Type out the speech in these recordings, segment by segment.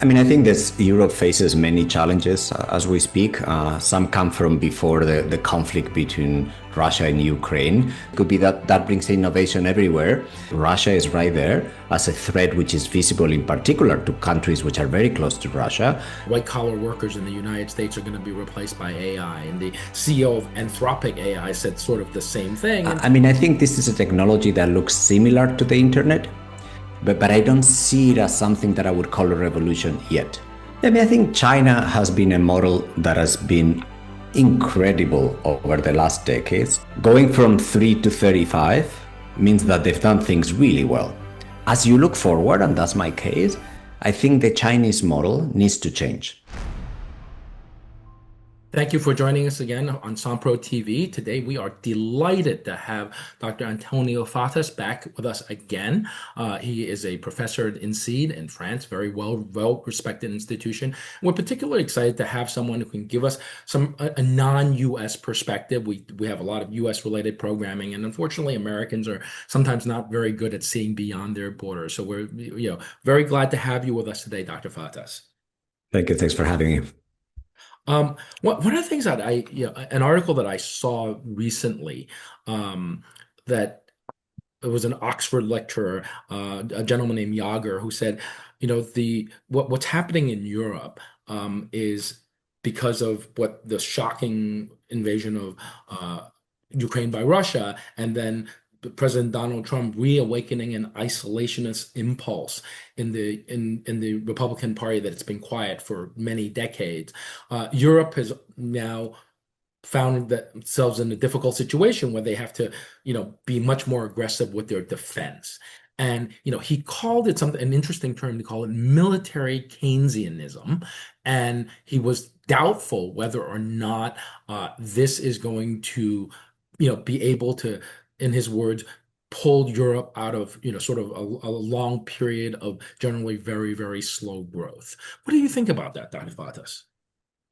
I think this Europe faces many challenges as we speak. Some come from before the conflict between Russia and Ukraine. It could be that brings innovation everywhere. Russia is right there as a threat which is visible in particular to countries which are very close to Russia. White-collar workers in the United States are going to be replaced by AI, and the CEO of Anthropic AI said sort of the same thing. I think this is a technology that looks similar to the internet, but I don't see it as something that I would call a revolution yet. I think China has been a model that has been incredible over the last decades. Going from 3 to 35 means that they've done things really well. As you look forward, and that's my case, I think the Chinese model needs to change. Thank you for joining us again on Sampro TV. Today, we are delighted to have Dr. Antonio Fatas back with us again. He is a professor at INSEAD in France, very well-respected institution. We're particularly excited to have someone who can give us a non-US perspective. We have a lot of US-related programming, and unfortunately, Americans are sometimes not very good at seeing beyond their borders. So we're very glad to have you with us today, Dr. Fatas. Thank you. Thanks for having me. One of the things that an article that I saw recently, that it was an Oxford lecturer, a gentleman named Yager, who said, what's happening in Europe is because of what the shocking invasion of Ukraine by Russia, and then President Donald Trump reawakening an isolationist impulse in the Republican Party that it's been quiet for many decades. Europe has now found themselves in a difficult situation where they have to, be much more aggressive with their defense. And he called it an interesting term to call it military Keynesianism, and he was doubtful whether or not this is going to, be able to, in his words, pulled Europe out of, sort of a long period of generally very, very slow growth. What do you think about that, Dr. Fatas?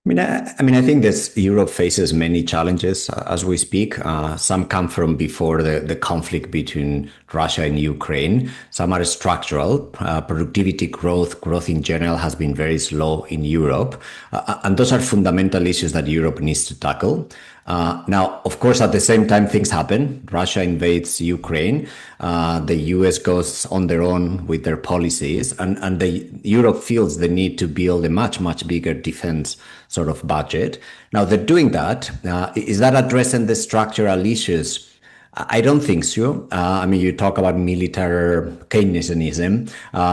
I think this Europe faces many challenges as we speak. Some come from before the conflict between Russia and Ukraine. Some are structural. Productivity growth in general has been very slow in Europe. And those are fundamental issues that Europe needs to tackle. Now, of course, at the same time, things happen. Russia invades Ukraine. The US goes on their own with their policies, and Europe feels the need to build a much, much bigger defense sort of budget. Now, they're doing that. Is that addressing the structural issues? I don't think so. You talk about military Keynesianism.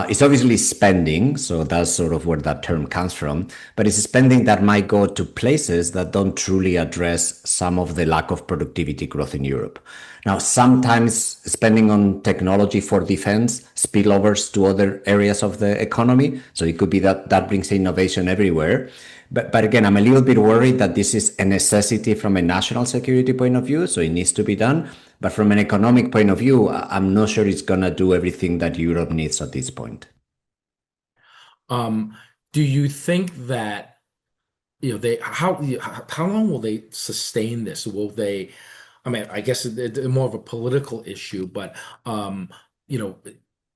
It's obviously spending, so that's sort of where that term comes from. But it's spending that might go to places that don't truly address some of the lack of productivity growth in Europe. Now, sometimes spending on technology for defense spillovers to other areas of the economy. So it could be that brings innovation everywhere. But again, I'm a little bit worried that this is a necessity from a national security point of view, so it needs to be done. But from an economic point of view, I'm not sure it's going to do everything that Europe needs at this point. Do you think that, how long will they sustain this? Will they, I guess it's more of a political issue, but,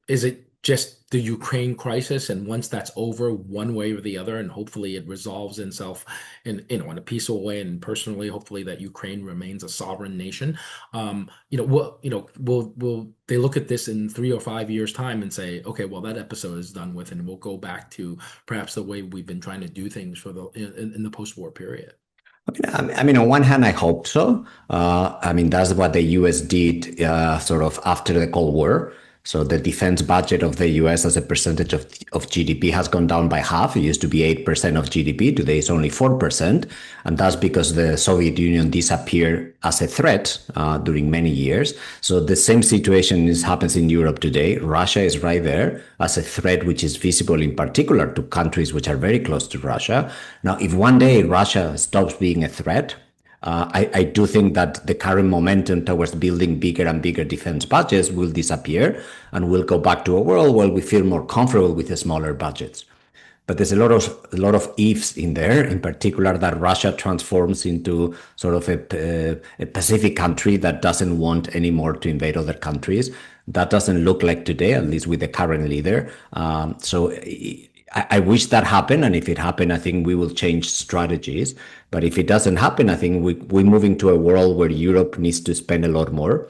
is it just the Ukraine crisis, and once that's over, one way or the other, and hopefully it resolves itself in a peaceful way, and personally, hopefully that Ukraine remains a sovereign nation. Will they look at this in 3 or 5 years' time and say, okay, well, that episode is done with, and we'll go back to perhaps the way we've been trying to do things in the post-war period? On one hand, I hope so. That's what the US did sort of after the Cold War. So the defense budget of the US as a percentage of GDP has gone down by half. It used to be 8% of GDP. Today it's only 4%. And that's because the Soviet Union disappeared as a threat during many years. So the same situation happens in Europe today. Russia is right there as a threat, which is visible in particular to countries which are very close to Russia. Now, if one day Russia stops being a threat, I do think that the current momentum towards building bigger and bigger defense budgets will disappear, and we'll go back to a world where we feel more comfortable with the smaller budgets. But there's a lot of ifs in there, in particular that Russia transforms into sort of a Pacific country that doesn't want anymore to invade other countries. That doesn't look like today, at least with the current leader. So I wish that happened. And if it happened, I think we will change strategies. But if it doesn't happen, I think we move into a world where Europe needs to spend a lot more.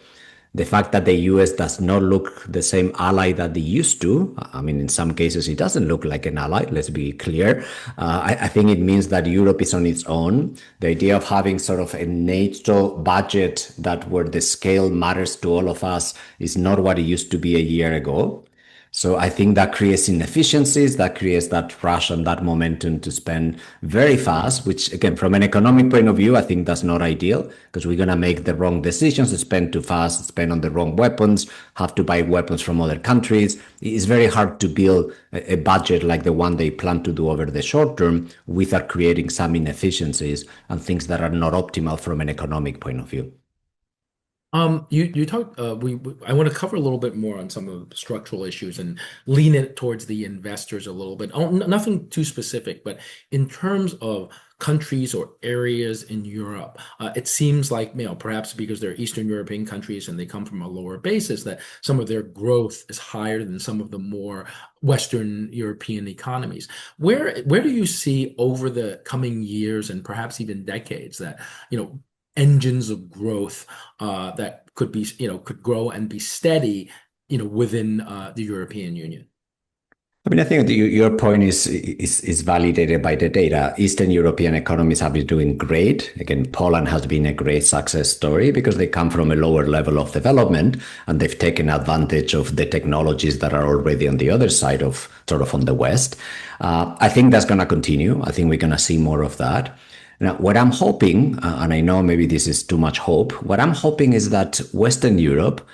The fact that the US does not look the same ally that they used to, I mean, in some cases, it doesn't look like an ally, let's be clear. I think it means that Europe is on its own. The idea of having sort of a NATO budget that where the scale matters to all of us is not what it used to be a year ago. So I think that creates inefficiencies, that creates that rush and that momentum to spend very fast, which again, from an economic point of view, I think that's not ideal because we're going to make the wrong decisions, spend too fast, spend on the wrong weapons, have to buy weapons from other countries. It's very hard to build a budget like the one they plan to do over the short term without creating some inefficiencies and things that are not optimal from an economic point of view. You talked. I want to cover a little bit more on some of the structural issues and lean it towards the investors a little bit. Oh, nothing too specific, but in terms of countries or areas in Europe, it seems like, perhaps because they're Eastern European countries and they come from a lower basis, that some of their growth is higher than some of the more Western European economies. Where do you see over the coming years and perhaps even decades that, engines of growth that could be, could grow and be steady, within the European Union? I mean, I think your point is validated by the data. Eastern European economies have been doing great. Again, Poland has been a great success story because they come from a lower level of development and they've taken advantage of the technologies that are already on the other side of sort of on the West. I think that's going to continue. I think we're going to see more of that. Now, what I'm hoping, and I know maybe this is too much hope, what I'm hoping is that Western Europe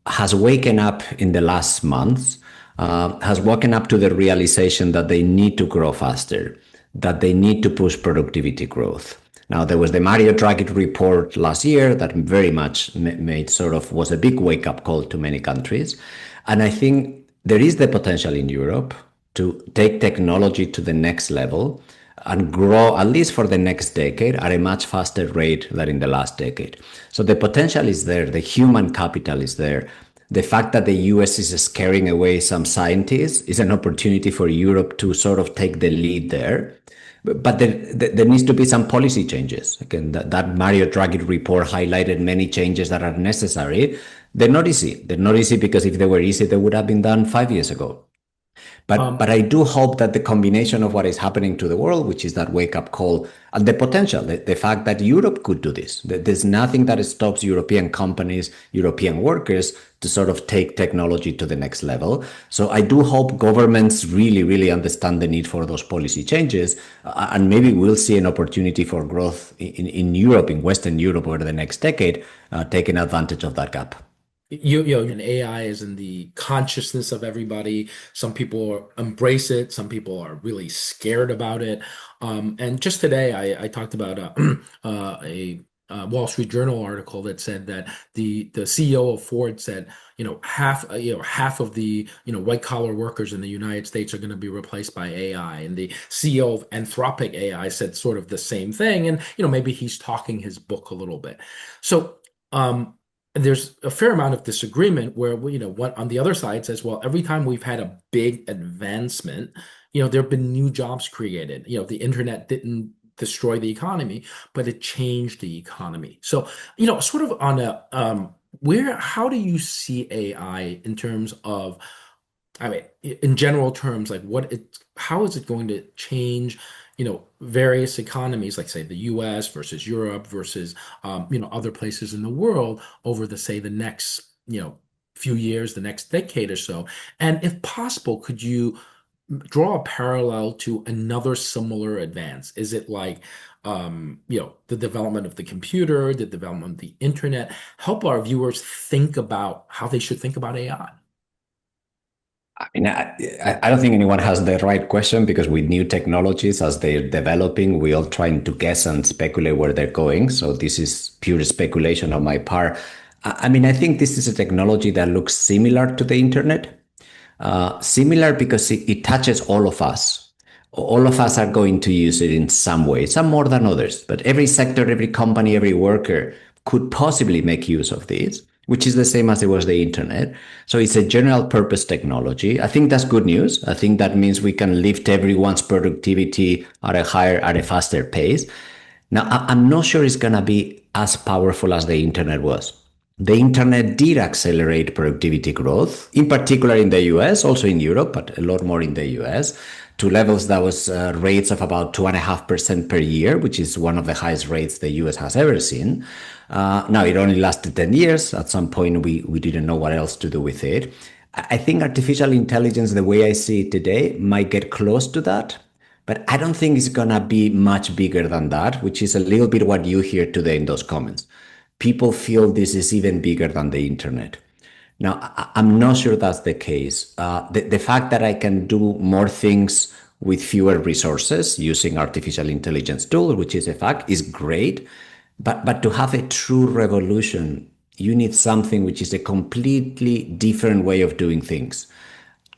has waken up in the last months, has woken up to the realization that they need to grow faster, that they need to push productivity growth. Now, there was the Mario Draghi report last year that very much made sort of was a big wake up call to many countries. And I think there is the potential in Europe to take technology to the next level and grow, at least for the next decade, at a much faster rate than in the last decade. So the potential is there, the human capital is there. The fact that the US is scaring away some scientists is an opportunity for Europe to sort of take the lead there. But there needs to be some policy changes. Again, that Mario Draghi report highlighted many changes that are necessary. They're not easy. They're not easy because if they were easy, they would have been done 5 years ago. But I do hope that the combination of what is happening to the world, which is that wake up call, and the potential, the fact that Europe could do this, that there's nothing that stops European companies, European workers to sort of take technology to the next level. So I do hope governments really, really understand the need for those policy changes, and maybe we'll see an opportunity for growth in Europe, in Western Europe over the next decade, taking advantage of that gap. And AI is in the consciousness of everybody. Some people embrace it. Some people are really scared about it. And just today, I talked about a Wall Street Journal article that said that the CEO of Ford said, half of the white collar workers in the United States are going to be replaced by AI, and the CEO of Anthropic AI said sort of the same thing. And maybe he's talking his book a little bit. So. There's a fair amount of disagreement where what on the other side says, well, every time we've had a big advancement, there have been new jobs created. The internet didn't destroy the economy, but it changed the economy. So, sort of on a how do you see AI in terms of, I mean, in general terms, like how is it going to change, various economies, like say the US versus Europe versus, other places in the world over the next, few years, the next decade or so? And if possible, could you draw a parallel to another similar advance? Is it like, the development of the computer, the development of the internet? Help our viewers think about how they should think about AI. I mean, I don't think anyone has the right question because with new technologies, as they're developing, we all trying to guess and speculate where they're going. So this is pure speculation on my part. I mean, I think this is a technology that looks similar to the internet. Similar because it touches all of us. All of us are going to use it in some way, some more than others. But every sector, every company, every worker could possibly make use of this. which is the same as it was the internet. So it's a general purpose technology. I think that's good news. I think that means we can lift everyone's productivity at a faster pace. Now, I'm not sure it's going to be as powerful as the internet was. The internet did accelerate productivity growth, in particular in the US, also in Europe, but a lot more in the US, to levels that was rates of about 2.5% per year, which is one of the highest rates the US has ever seen. Now, it only lasted 10 years. At some point, we didn't know what else to do with it. I think artificial intelligence, the way I see it today, might get close to that. But I don't think it's going to be much bigger than that, which is a little bit what you hear today in those comments. People feel this is even bigger than the internet. Now, I'm not sure that's the case. The fact that I can do more things with fewer resources using artificial intelligence tools, which is a fact, is great. But to have a true revolution, you need something which is a completely different way of doing things.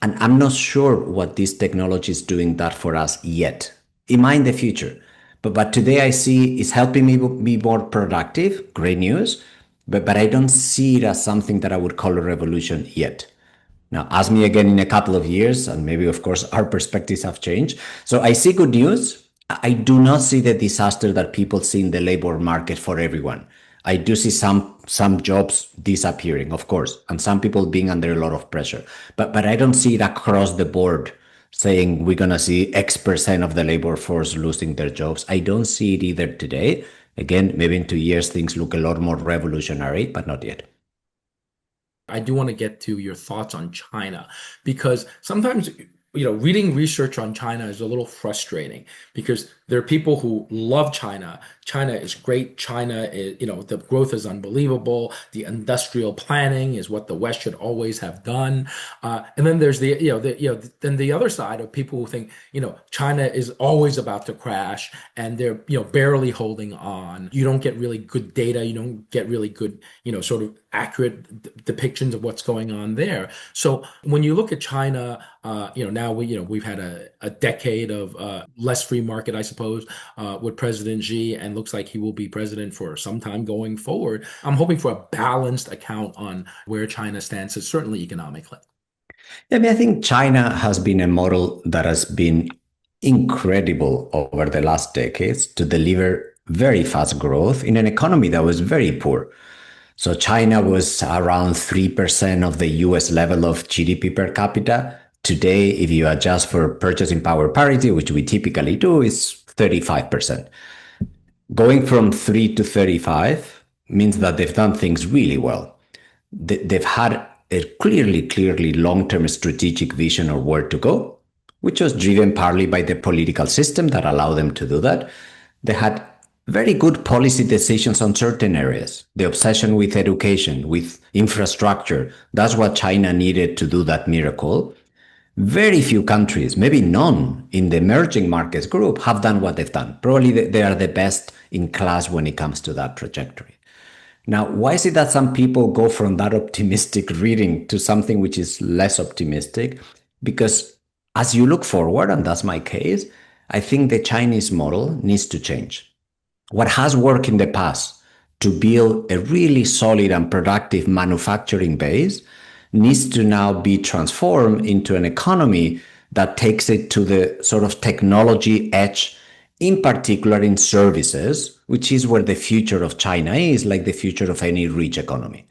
And I'm not sure what this technology is doing that for us yet. It might in the future. But today I see it's helping me be more productive. Great news. But I don't see it as something that I would call a revolution yet. Now, ask me again in a couple of years, and maybe, of course, our perspectives have changed. So I see good news. I do not see the disaster that people see in the labor market for everyone. I do see some jobs disappearing, of course, and some people being under a lot of pressure. But I don't see it across the board saying we're gonna see X% of the labor force losing their jobs. I don't see it either today. Again, maybe in 2 years things look a lot more revolutionary, but not yet. I do want to get to your thoughts on China because sometimes, reading research on China is a little frustrating because there are people who love China. China is great. China is, the growth is unbelievable. The industrial planning is what the West should always have done. And then there's then the other side of people who think, China is always about to crash and they're, barely holding on. You don't get really good data. You don't get really good, sort of accurate depictions of what's going on there. So when you look at China, now we've had a decade of less free market, I suppose, with President Xi, and looks like he will be president for some time going forward. I'm hoping for a balanced account on where China stands, certainly economically. Yeah, I mean, I think China has been a model that has been incredible over the last decades to deliver very fast growth in an economy that was very poor. So China was around 3% of the US level of GDP per capita. Today, if you adjust for purchasing power parity, which we typically do, is 35%. Going from 3 to 35 means that they've done things really well. They've had a clearly long-term strategic vision of where to go, which was driven partly by the political system that allowed them to do that. They had very good policy decisions on certain areas. The obsession with education, with infrastructure, that's what China needed to do that miracle. Very few countries, maybe none in the emerging markets group, have done what they've done. Probably they are the best in class when it comes to that trajectory. Now, why is it that some people go from that optimistic reading to something which is less optimistic? Because as you look forward, and that's my case, I think the Chinese model needs to change. What has worked in the past to build a really solid and productive manufacturing base needs to now be transformed into an economy that takes it to the sort of technology edge, in particular in services, which is where the future of China is, like the future of any rich economy.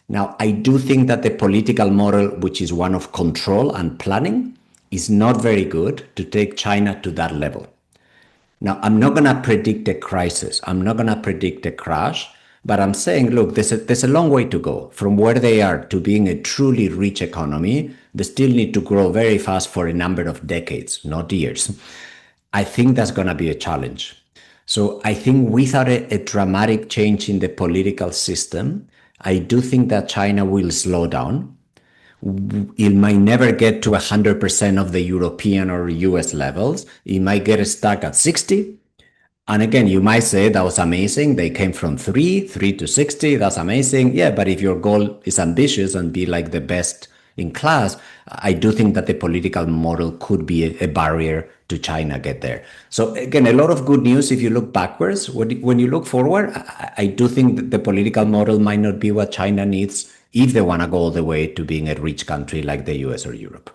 Now, I do think that the political model, which is one of control and planning, is not very good to take China to that level. Now, I'm not going to predict a crisis. I'm not going to predict a crash, but I'm saying, look, there's a long way to go from where they are to being a truly rich economy. They still need to grow very fast for a number of decades, not years. I think that's going to be a challenge. So I think without a dramatic change in the political system, I do think that China will slow down. It might never get to 100% of the European or US levels. It might get stuck at 60. And again, you might say that was amazing. They came from 3 to 60. That's amazing. Yeah, but if your goal is ambitious and be like the best in class, I do think that the political model could be a barrier to China get there. So again, a lot of good news if you look backwards. When you look forward, I do think that the political model might not be what China needs if they want to go all the way to being a rich country like the US or Europe.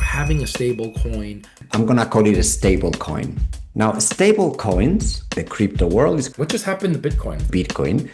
Having a stable coin. I'm going to call it a stable coin. Now, stable coins, the crypto world is What just happened to Bitcoin? Bitcoin.